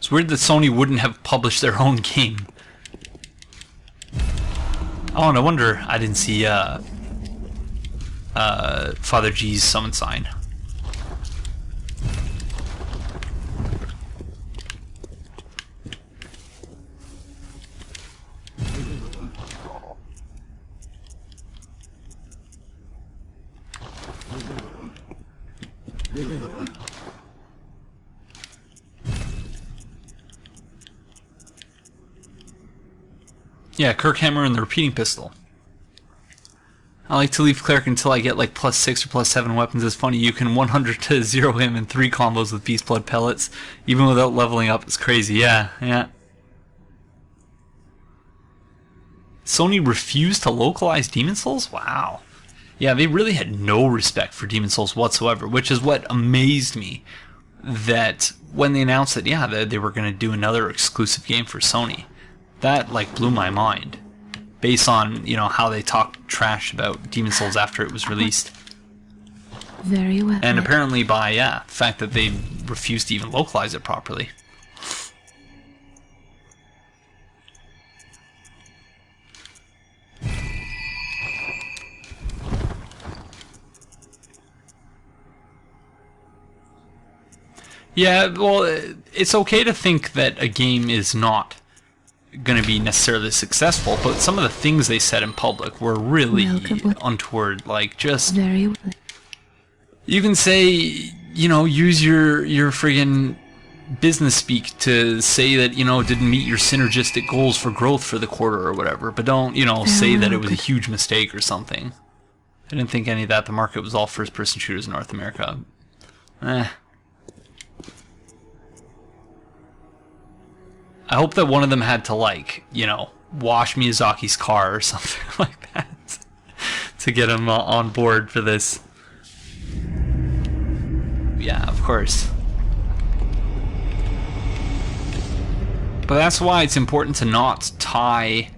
It's weird that Sony wouldn't have published their own game. Oh, no wonder I didn't see Father G's summon sign. Yeah, Kirkhammer and the repeating pistol. I like to leave Cleric until I get like +6 or +7 weapons. It's funny, you can 100 to 0 him in 3 combos with Beast Blood pellets, even without leveling up. It's crazy, yeah. Sony refused to localize Demon Souls? Wow. Yeah, they really had no respect for Demon Souls whatsoever, which is what amazed me. That when they announced that, yeah, they were going to do another exclusive game for Sony, that like blew my mind. Based on, you know, how they talked trash about Demon Souls after it was released. Very well. And apparently by, the fact that they refused to even localize it properly. Yeah, well, it's okay to think that a game is not going to be necessarily successful, but some of the things they said in public were really untoward. Like, just you can say, you know, use your friggin' business speak to say that, you know, it didn't meet your synergistic goals for growth for the quarter or whatever, but don't, you know, say that it was a huge mistake or something. I didn't think any of that. The market was all first-person shooters in North America. I hope that one of them had to, like, you know, wash Miyazaki's car or something like that to get him on board for this. Yeah, of course. But that's why it's important to not tie,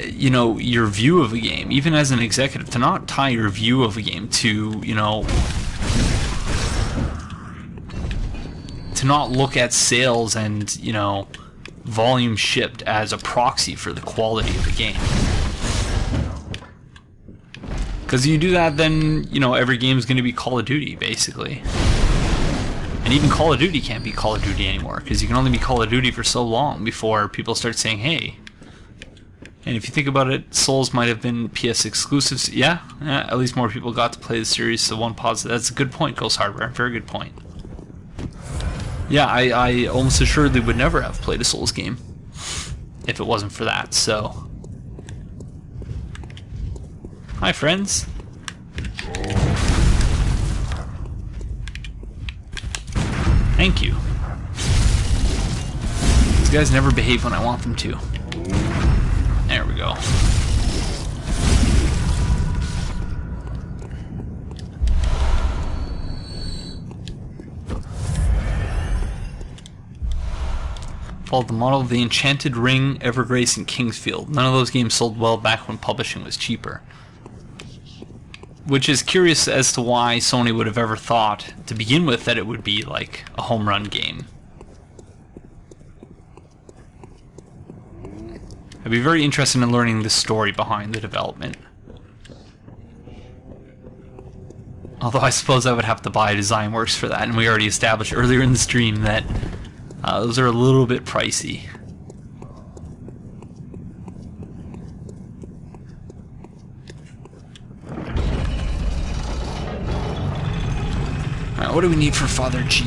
you know, your view of a game, even as an executive, to not tie your view of a game to, you know, to not look at sales and, you know, volume shipped as a proxy for the quality of the game. Because you do that, then, you know, every game is going to be Call of Duty, basically. And even Call of Duty can't be Call of Duty anymore, because you can only be Call of Duty for so long before people start saying, hey. And if you think about it, Souls might have been PS exclusives. Yeah, at least more people got to play the series, so one positive. That's a good point, Ghost Hardware. Very good point. Yeah, I almost assuredly would never have played a Souls game if it wasn't for that, so. Hi, friends. Thank you. These guys never behave when I want them to. There we go. Followed the model of the Enchanted Ring, Evergrace, and Kingsfield. None of those games sold well back when publishing was cheaper. Which is curious as to why Sony would have ever thought, to begin with, that it would be like a home run game. I'd be very interested in learning the story behind the development. Although I suppose I would have to buy DesignWorks for that, and we already established earlier in the stream that those are a little bit pricey. Alright, what do we need for Father G?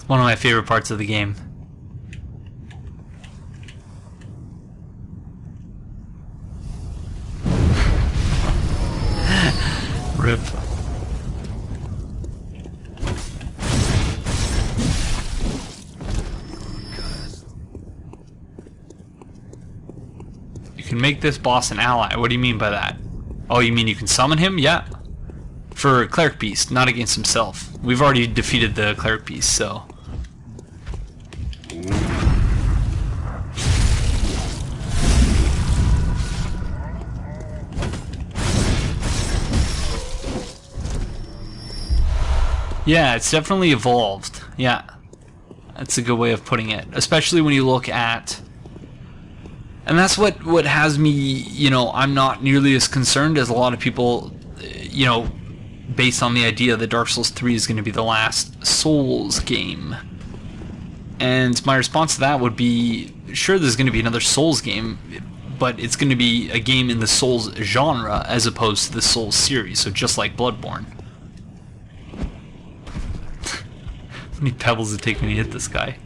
One of my favorite parts of the game. Rip. can make this boss an ally. What do you mean by that? Oh, you mean you can summon him? Yeah. For Cleric Beast, not against himself. We've already defeated the Cleric Beast, so... Yeah, it's definitely evolved. Yeah. That's a good way of putting it. Especially when you look at... And that's what has me, you know, I'm not nearly as concerned as a lot of people, you know, based on the idea that Dark Souls 3 is going to be the last Souls game. And my response to that would be, sure, there's going to be another Souls game, but it's going to be a game in the Souls genre as opposed to the Souls series, so just like Bloodborne. How many pebbles does it take me to hit this guy?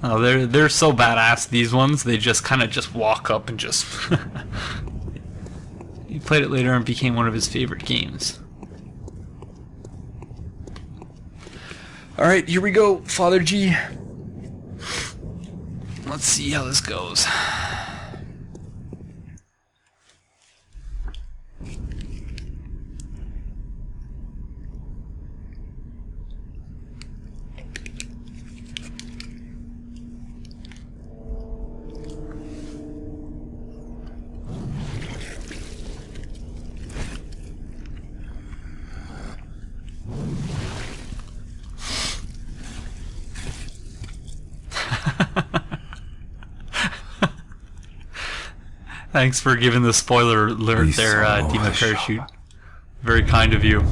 Oh, they're so badass, these ones. They just kind of just walk up and just... He played it later and became one of his favorite games. Alright, here we go, Father G. Let's see how this goes. Thanks for giving the spoiler alert there, Dima Parachute. Very kind of you.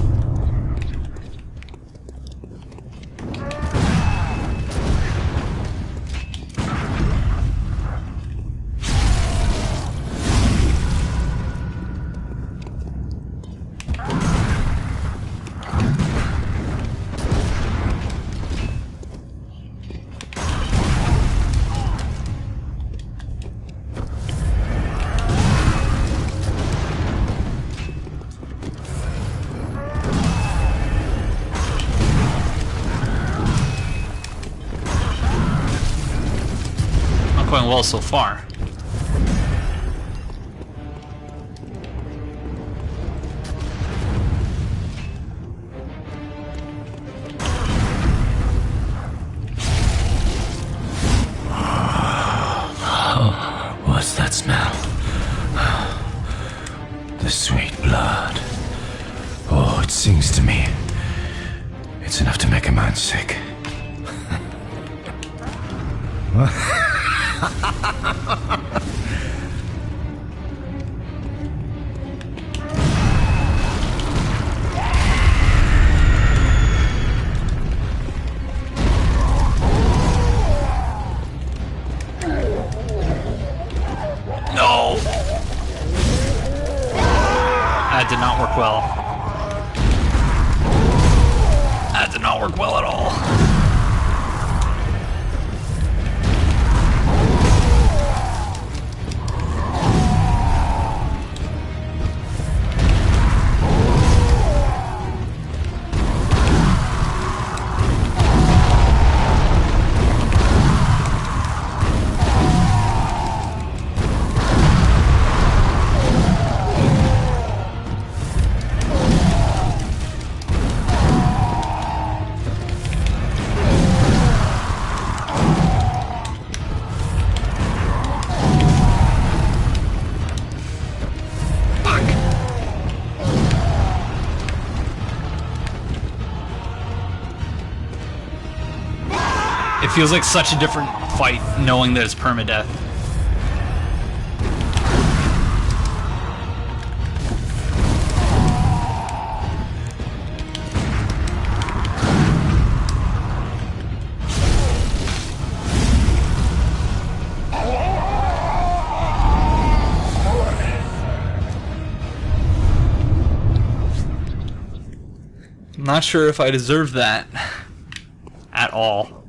Going well so far. What's that smell? The sweet blood. Oh, it sings to me. It's enough to make a man sick. No! That did not work well. That did not work well at all. It feels like such a different fight knowing that it's permadeath. Not sure if I deserve that at all.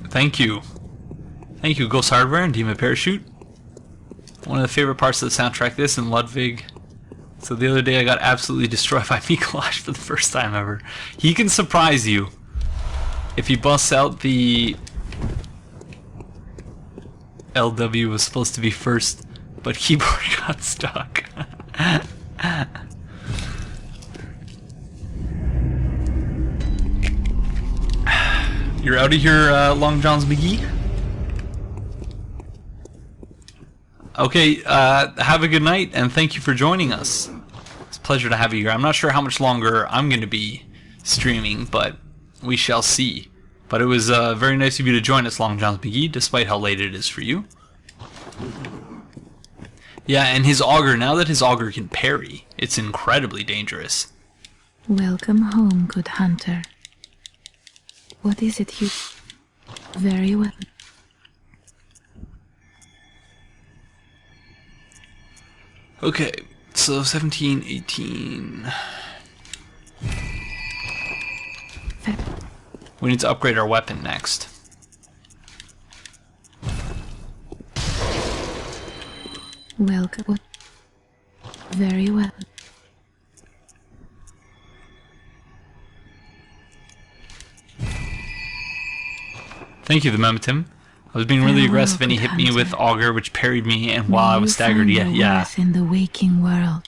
Thank you. Thank you, Ghost Hardware and Demon Parachute. One of the favorite parts of the soundtrack, this and Ludwig. So the other day I got absolutely destroyed by Mikolash for the first time ever. He can surprise you if he busts out the LW was supposed to be first, but keyboard got stuck. You're out of here, Long Johns McGee? Okay, have a good night, and thank you for joining us. It's a pleasure to have you here. I'm not sure how much longer I'm going to be streaming, but we shall see. But it was very nice of you to join us, Long Johns McGee, despite how late it is for you. Yeah, and his auger, now that his auger can parry, it's incredibly dangerous. Welcome home, good hunter. What is it you... Very well. Okay, so 17, 18... We need to upgrade our weapon next. Welcome. Very well. Thank you, the Memetim. I was being really aggressive and he hit me with auger, which parried me, and while I was staggered, yeah. In the waking world.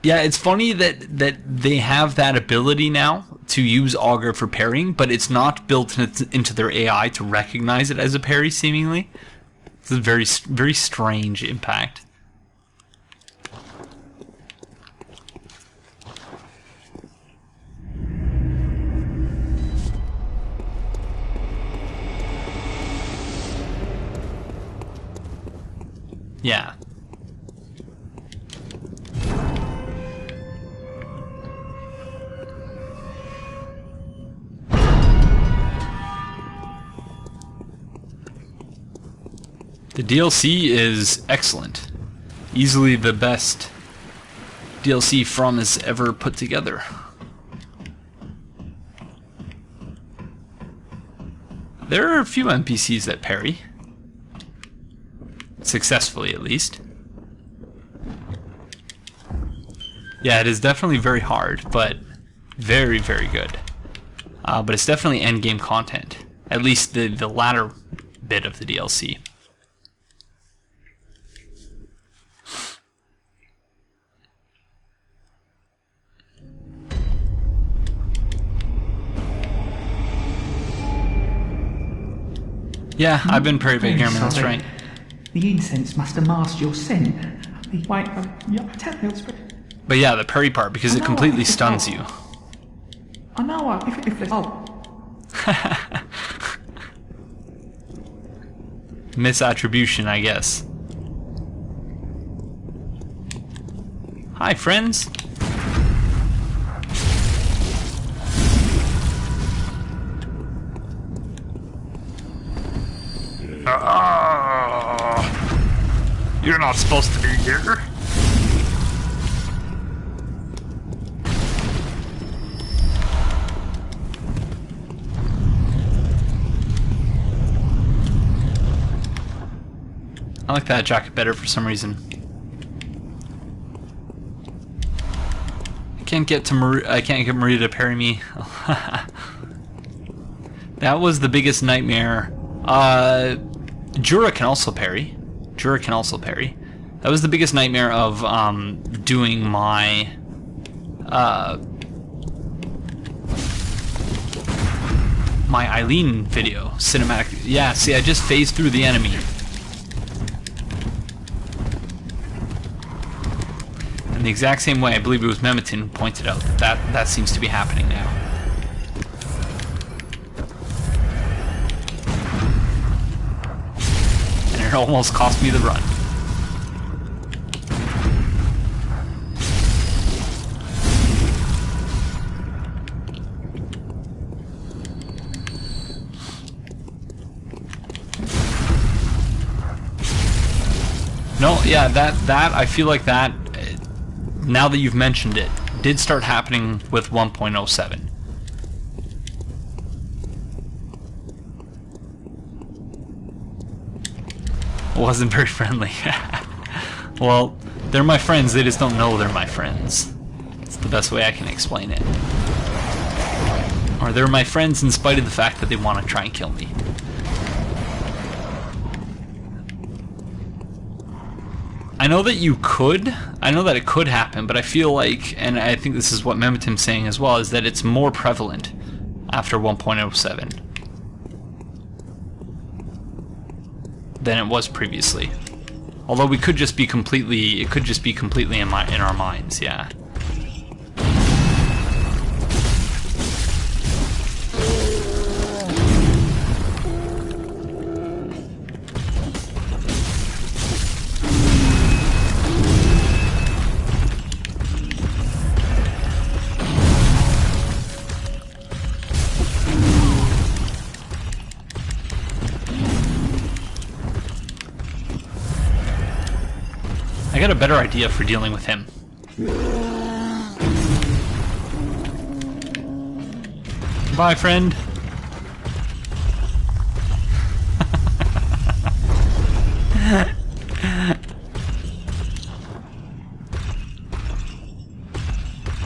Yeah, it's funny that they have that ability now to use auger for parrying, but it's not built into their AI to recognize it as a parry, seemingly. It's a very, very strange impact. Yeah. The DLC is excellent. Easily the best DLC From has ever put together. There are a few NPCs that parry. Successfully, at least. Yeah, it is definitely very hard, but very, very good. But it's definitely endgame content. At least the latter bit of the DLC. Yeah, I've been Prairie Big Airman, that's right. The incense must have masked your scent. Wait, But yeah, the parry part, because it completely stuns you. I know, if there's... Misattribution, I guess. Hi, friends. You're not supposed to be here. I like that jacket better for some reason. I can't get Maria to parry me. That was the biggest nightmare. Jura can also parry. That was the biggest nightmare of doing my my Eileen video cinematic. Yeah, see, I just phased through the enemy. In the exact same way, I believe it was Memetin pointed out that seems to be happening now. And it almost cost me the run. No, yeah, that I feel like that, now that you've mentioned it, did start happening with 1.07. Wasn't very friendly. Well, they're my friends, they just don't know they're my friends. It's the best way I can explain it. Or they're my friends in spite of the fact that they want to try and kill me. I know that you could, I know that it could happen, but I feel like, and I think this is what Memetim's saying as well, is that it's more prevalent after 1.07 than it was previously. Although we could just be completely, it could just be completely in our minds, yeah. I got a better idea for dealing with him. Bye, friend.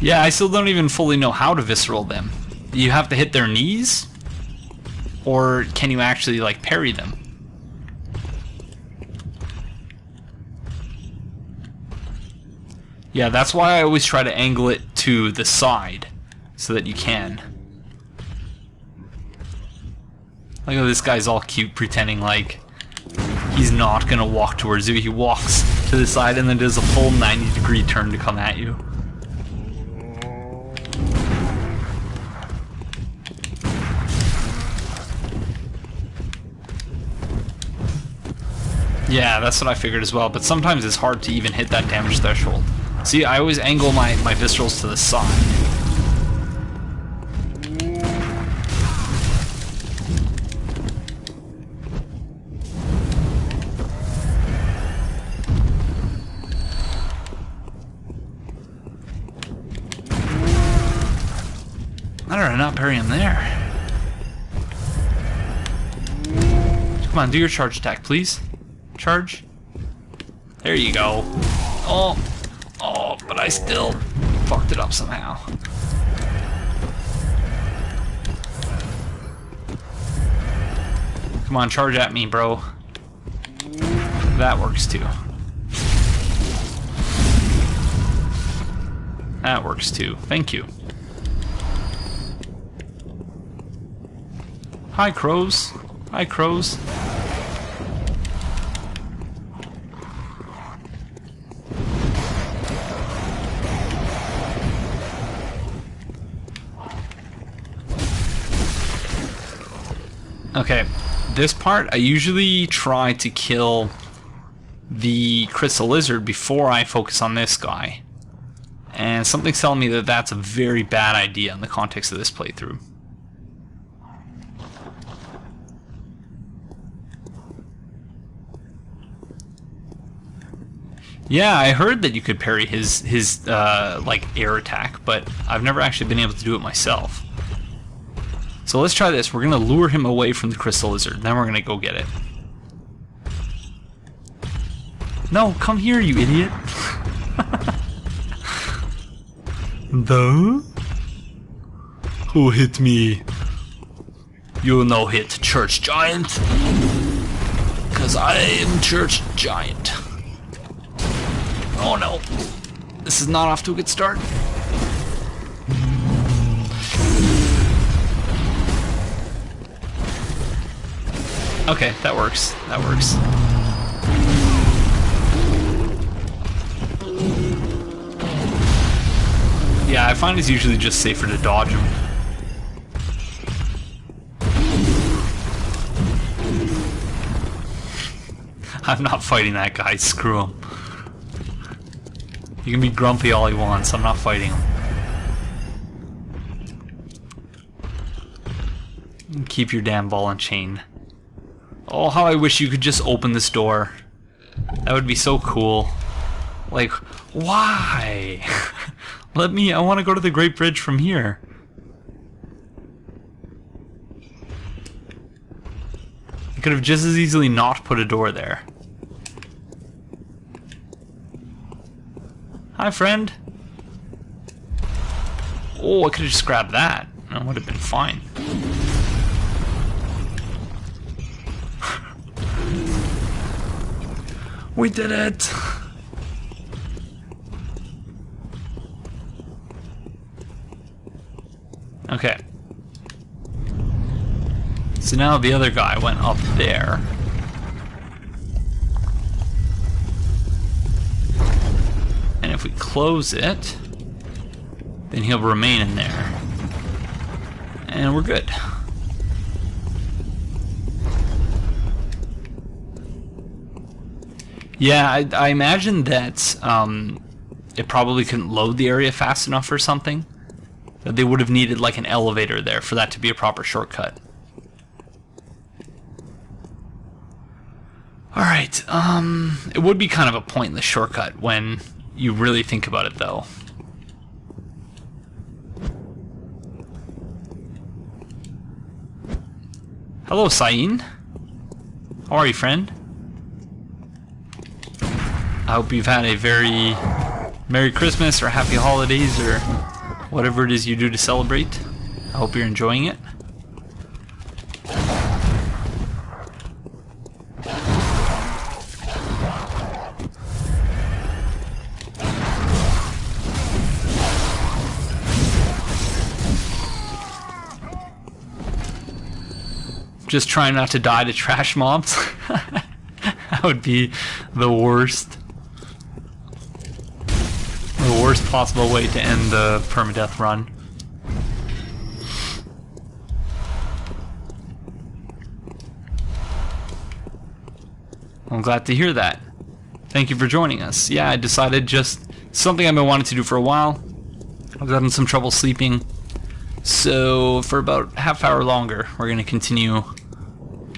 Yeah, I still don't even fully know how to visceral them. You have to hit their knees? Or can you actually, like, parry them? Yeah, that's why I always try to angle it to the side, so that you can. Look at this guy's all cute, pretending like he's not gonna walk towards you. He walks to the side and then does a full 90-degree turn to come at you. Yeah, that's what I figured as well, but sometimes it's hard to even hit that damage threshold. See, I always angle my viscerals to the side. How did I not parry him there? Come on, do your charge attack, please. Charge. There you go. Oh. Oh, but I still fucked it up somehow. Come on, charge at me, bro. That works too. That works too. Thank you. Hi, crows. Hi, crows. Okay, this part I usually try to kill the crystal lizard before I focus on this guy. And something's telling me that that's a very bad idea in the context of this playthrough. Yeah, I heard that you could parry his like air attack, but I've never actually been able to do it myself. So let's try this. We're gonna lure him away from the crystal lizard, then we're gonna go get it. No, come here, you idiot. The? Who hit me? You no hit, church giant. 'Cause I am church giant. Oh no. This is not off to a good start. Okay, that works. That works. Yeah, I find it's usually just safer to dodge him. I'm not fighting that guy, screw him. He can be grumpy all he wants, I'm not fighting him. Keep your damn ball and chain. Oh, how I wish you could just open this door. That would be so cool. Like, why? Let me, I want to go to the Great Bridge from here. I could have just as easily not put a door there. Hi, friend. Oh, I could have just grabbed that. That would have been fine. We did it! Okay. So now the other guy went up there. And if we close it, then he'll remain in there. And we're good. Yeah, I imagine that it probably couldn't load the area fast enough or something. That they would have needed like an elevator there for that to be a proper shortcut. Alright, it would be kind of a pointless shortcut when you really think about it though. Hello, Sain. How are you, friend? I hope you've had a very Merry Christmas or Happy Holidays or whatever it is you do to celebrate. I hope you're enjoying it. Just trying not to die to trash mobs. That would be the worst. The worst possible way to end the permadeath run. I'm glad to hear that. Thank you for joining us. Yeah, I decided just something I've been wanting to do for a while. I've gotten some trouble sleeping. So for about half hour longer, we're going to continue.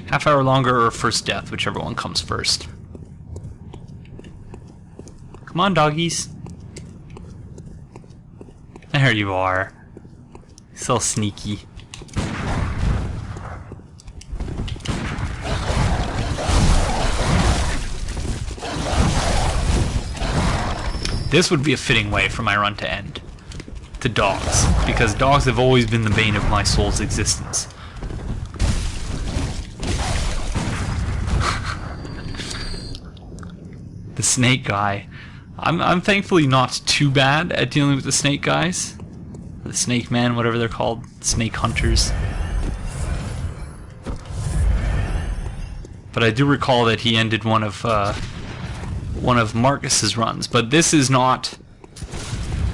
Half hour longer or first death, whichever one comes first. Come on, doggies. There you are. So sneaky. This would be a fitting way for my run to end. To dogs. Because dogs have always been the bane of my soul's existence. The snake guy. I'm thankfully not too bad at dealing with the snake guys. The snake men, whatever they're called. Snake hunters. But I do recall that he ended one of Marcus's runs. But this is not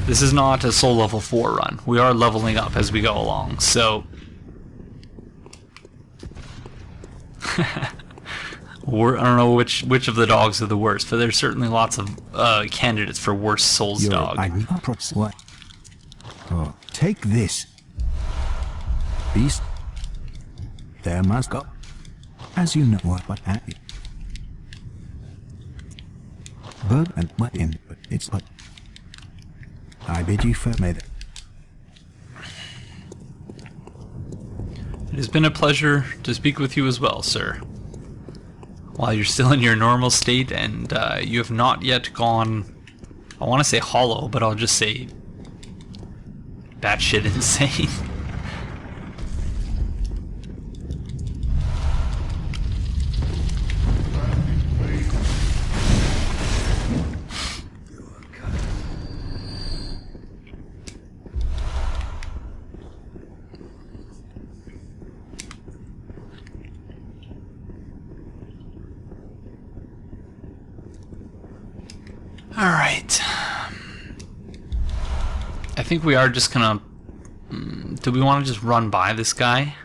a soul level 4 run. We are leveling up as we go along, so I don't know which of the dogs are the worst, but there's certainly lots of candidates for worst Souls dog. Oh, take this. Beast. There must go. As you know what happened. Bird and what in, but it's but. I bid you farewell. It has been a pleasure to speak with you as well, sir. While you're still in your normal state and you have not yet gone, I want to say hollow, but I'll just say batshit insane. Alright. I think we are just gonna... do we want to just run by this guy?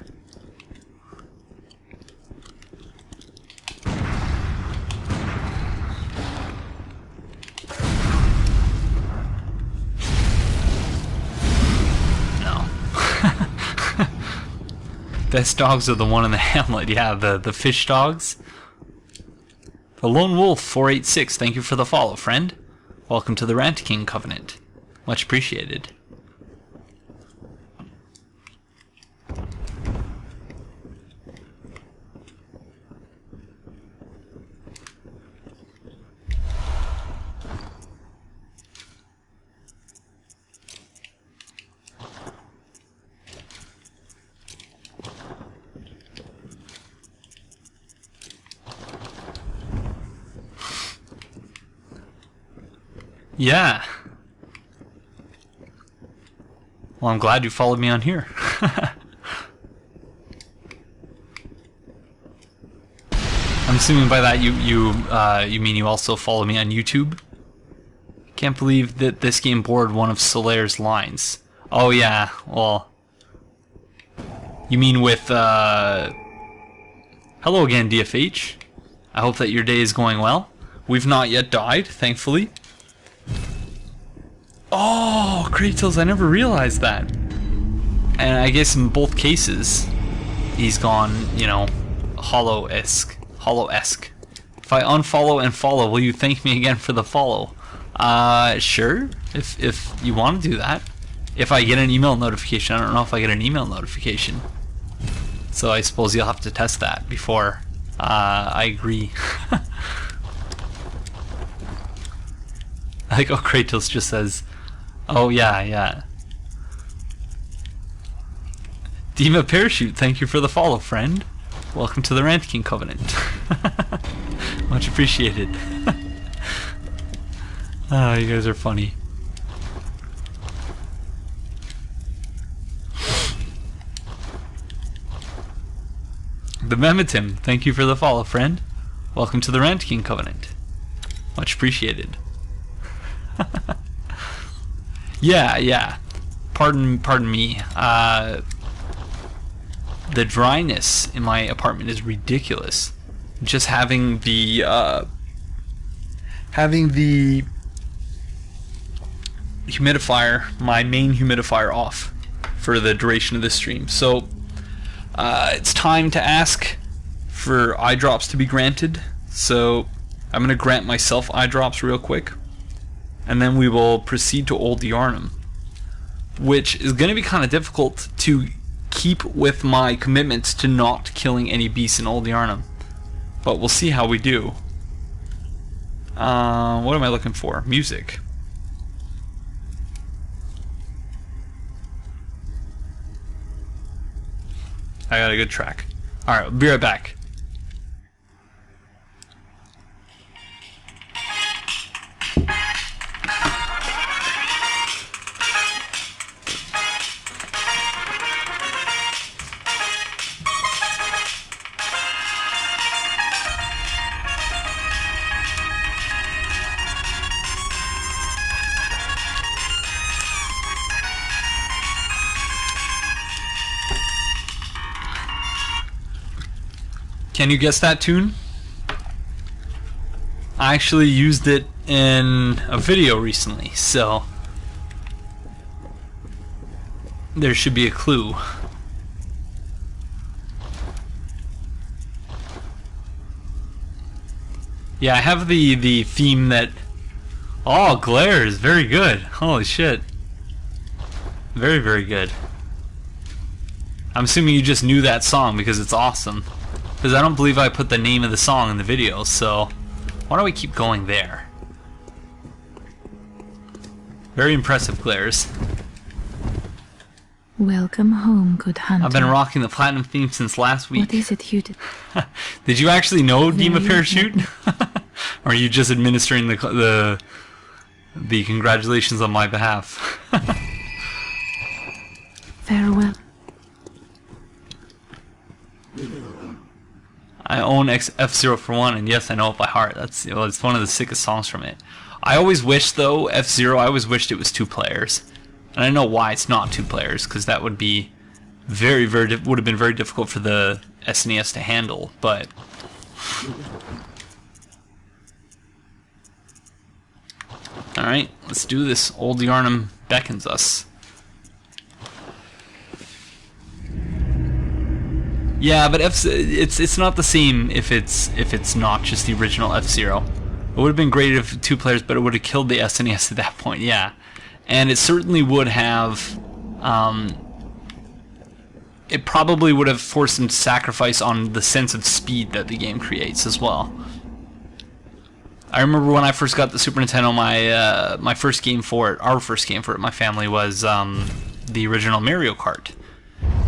No. Best dogs are the one in the hamlet. Yeah, the fish dogs. The Lone Wolf 486, thank you for the follow, friend. Welcome to the Rant King Covenant. Much appreciated. Yeah. Well, I'm glad you followed me on here. I'm assuming by that you mean you also follow me on YouTube? Can't believe that this game bored one of Solaire's lines. Oh yeah, well... You mean with, Hello again, DFH. I hope that your day is going well. We've not yet died, thankfully. Oh, Kratos, I never realized that. And I guess in both cases, he's gone, you know, hollow-esque. If I unfollow and follow, will you thank me again for the follow? Sure, if you want to do that. If I get an email notification, I don't know if I get an email notification. So I suppose you'll have to test that before I agree. I like how Kratos just says, oh yeah, yeah. Dima Parachute, thank you for the follow, friend. Welcome to the Rant King Covenant. Much appreciated. Oh, you guys are funny. The Memitim, thank you for the follow, friend. Welcome to the Rant King Covenant. Much appreciated. Yeah. Pardon me. The dryness in my apartment is ridiculous. Just having the humidifier, my main humidifier, off for the duration of the stream. So it's time to ask for eye drops to be granted. So I'm gonna grant myself eye drops real quick, and then we will proceed to Old Yarnum, which is going to be kind of difficult to keep with my commitments to not killing any beasts in Old Yarnum. But we'll see how we do. What am I looking for? Music. I got a good track. Alright, I'll be right back. Can you guess that tune? I actually used it in a video recently, so there should be a clue. Yeah, I have the theme that... Oh, Glare is very good. Holy shit. Very, very good. I'm assuming you just knew that song because it's awesome. Because I don't believe I put the name of the song in the video, so why don't we keep going there? Very impressive, Glares. Welcome home, good hunter. I've been rocking the platinum theme since last week. What is it you did? Did you actually know Dima Parachute? Or are you just administering the congratulations on my behalf? Farewell. I own F-Zero for one, and yes, I know it by heart. It's one of the sickest songs from it. I always wish, though, F-Zero, I always wished it was 2 players. And I know why it's not 2 players, because that would be would have been very difficult for the SNES to handle, but... Alright, let's do this. Old Yarnum beckons us. Yeah, but it's not the same if it's not just the original F-Zero. It would have been great if 2 players, but it would have killed the SNES at that point. Yeah, and it certainly would have. It probably would have forced them to sacrifice on the sense of speed that the game creates as well. I remember when I first got the Super Nintendo, my first game for it, our first game for it, my family, was the original Mario Kart.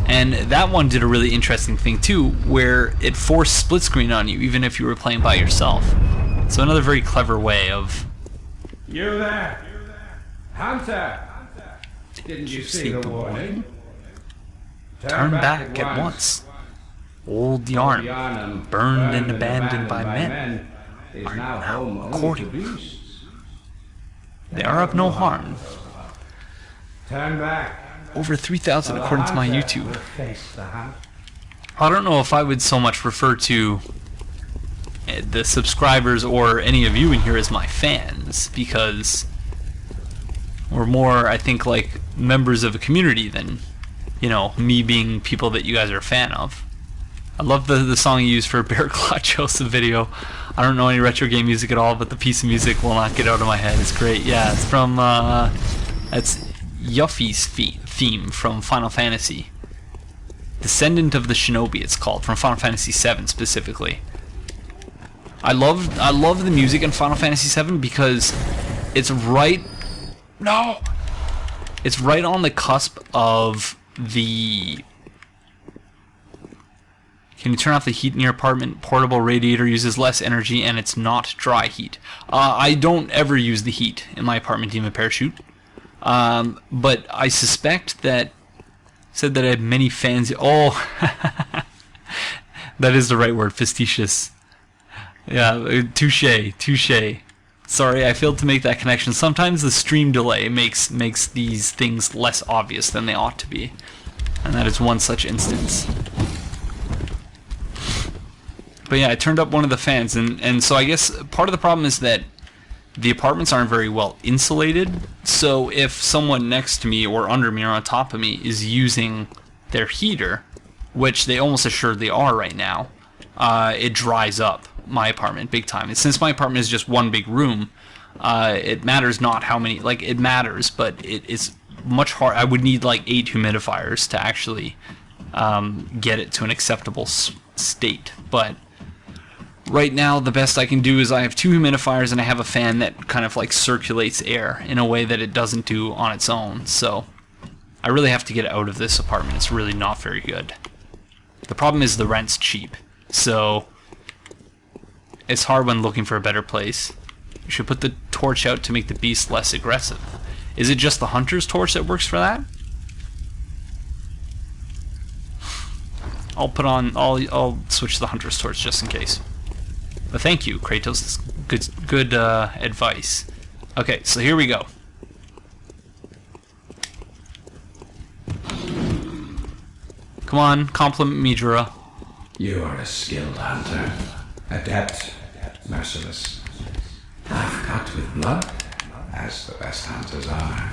And that one did a really interesting thing too, where it forced split screen on you, even if you were playing by yourself. So another very clever way of... You there! Hunter! Didn't you see the warning? Turn back at once. Old yarn, burned and abandoned by men, are now home according. They are of no harm. Turn back. Over 3,000 according to my YouTube. I don't know if I would so much refer to the subscribers or any of you in here as my fans, because we're more, I think, like members of a community than, you know, me being people that you guys are a fan of. I love the song you used for Bear Claw Joseph video. I don't know any retro game music at all, but the piece of music will not get out of my head. It's great. Yeah, it's from it's Yuffie's theme from Final Fantasy. Descendant of the Shinobi, it's called, from Final Fantasy VII specifically. I love the music in Final Fantasy VII because it's right. No. It's right on the cusp of the... Can you turn off the heat in your apartment? Portable radiator uses less energy and it's not dry heat. I don't ever use the heat in my apartment, Demon Parachute. But I suspect that... Said that I have many fans... Oh! That is the right word, facetious. Yeah, touche. Sorry, I failed to make that connection. Sometimes the stream delay makes these things less obvious than they ought to be. And that is one such instance. But yeah, I turned up one of the fans, and so I guess part of the problem is that the apartments aren't very well insulated. So if someone next to me or under me or on top of me is using their heater, which they almost assuredly are right now, it dries up my apartment big time. And since my apartment is just one big room, it matters not how many, like, it matters, but it's much hard. I would need like 8 humidifiers to actually get it to an acceptable state. But right now, the best I can do is I have 2 humidifiers and I have a fan that kind of like circulates air in a way that it doesn't do on its own. So I really have to get out of this apartment. It's really not very good. The problem is the rent's cheap, so it's hard when looking for a better place. You should put the torch out to make the beast less aggressive. Is it just the hunter's torch that works for that? I'll switch to the hunter's torch just in case. But thank you, Kratos. Good advice. Okay, so here we go. Come on, compliment me, Jura. You are a skilled hunter. Adept, merciless. Half-cut with blood, as the best hunters are.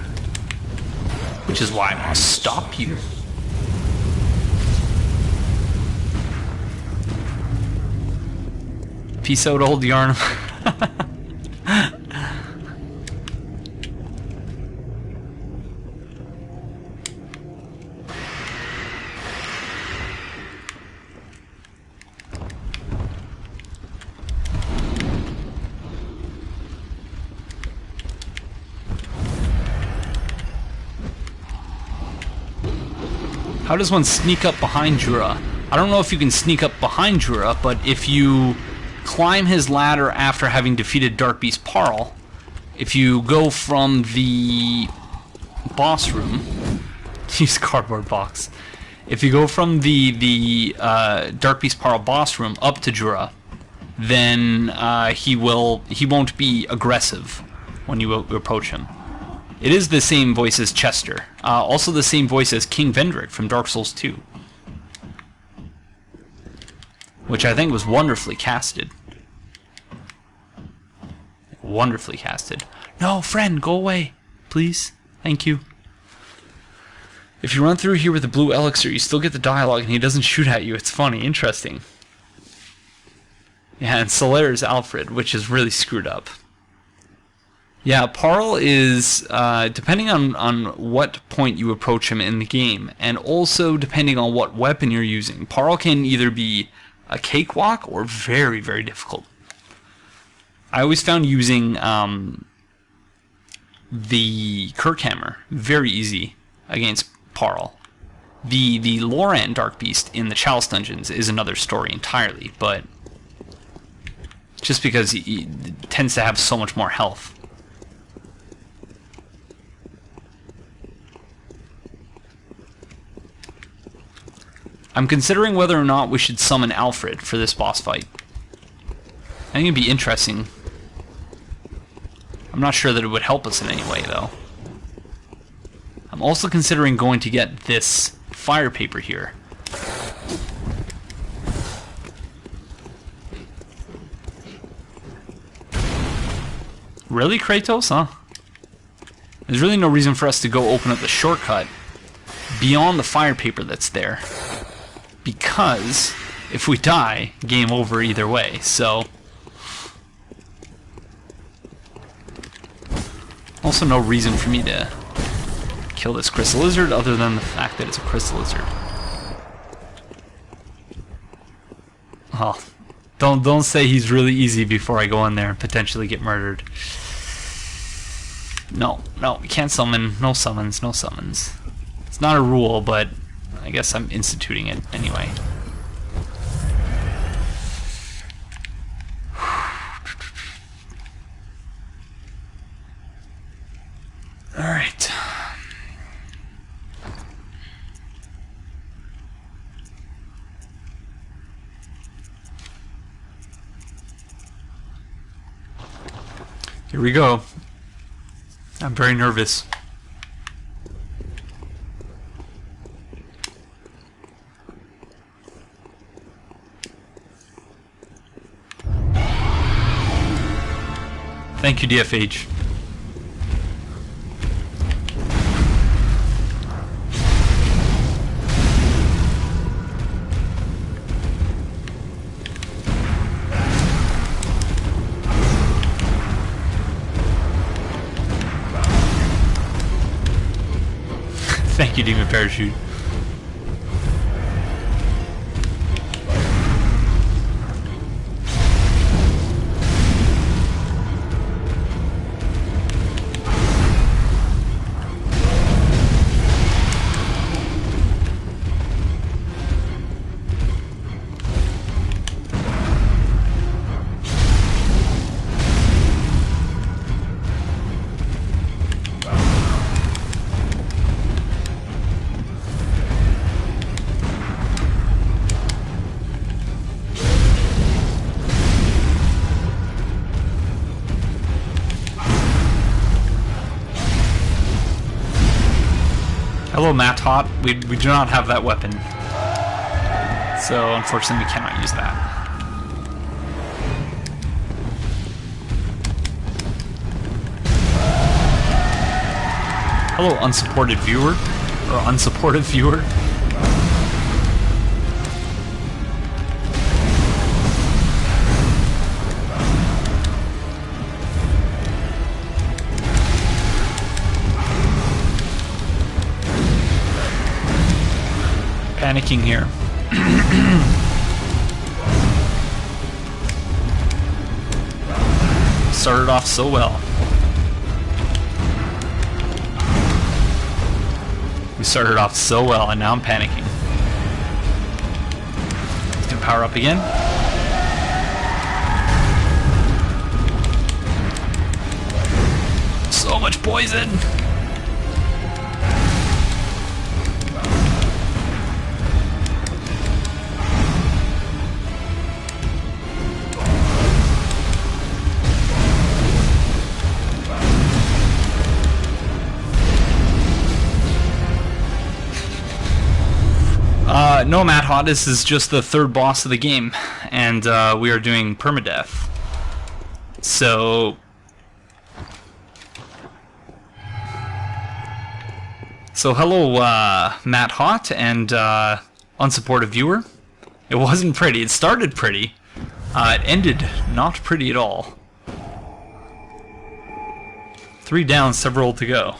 Which is why I must stop you. Peace out, old yarn. How does one sneak up behind Jura? I don't know if you can sneak up behind Jura, but if you climb his ladder after having defeated Darkbeast Paarl, if you go from the boss room, use cardboard box. If you go from the Darkbeast Paarl boss room up to Jura, then he won't be aggressive when you approach him. It is the same voice as Chester, also the same voice as King Vendrick from Dark Souls 2. Which I think was wonderfully casted. Wonderfully casted. No, friend, go away. Please. Thank you. If you run through here with the blue elixir, you still get the dialogue and he doesn't shoot at you. It's funny. Interesting. Yeah, and Solaire's Alfred, which is really screwed up. Yeah, Paarl is, depending on what point you approach him in the game, and also depending on what weapon you're using, Paarl can either be a cakewalk or very, very difficult. I always found using the Kirkhammer very easy against Paarl. The Loran Darkbeast in the Chalice dungeons is another story entirely, but just because he tends to have so much more health. I'm considering whether or not we should summon Alfred for this boss fight. I think it'd be interesting. I'm not sure that it would help us in any way, though. I'm also considering going to get this fire paper here. Really, Kratos, huh? There's really no reason for us to go open up the shortcut beyond the fire paper that's there. Because if we die, game over either way, so... Also no reason for me to kill this crystal lizard other than the fact that it's a crystal lizard. Oh, don't say he's really easy before I go in there and potentially get murdered. No, we can't summon. No summons, no summons. It's not a rule, but I guess I'm instituting it anyway. Alright. Here we go. I'm very nervous. Thank you, DFH. Thank you, Demon Parachute. Hello, Matt Hot. We do not have that weapon. So, unfortunately, we cannot use that. Hello, unsupported viewer. Or unsupported viewer. Panicking here. Started off so well. We started off so well, and now I'm panicking. He's gonna power up again. So much poison! No, Matt Hot, this is just the third boss of the game, and we are doing Permadeath. So So hello, Matt Hott and unsupportive viewer. It wasn't pretty. It started pretty. It ended not pretty at all. 3 down, several to go.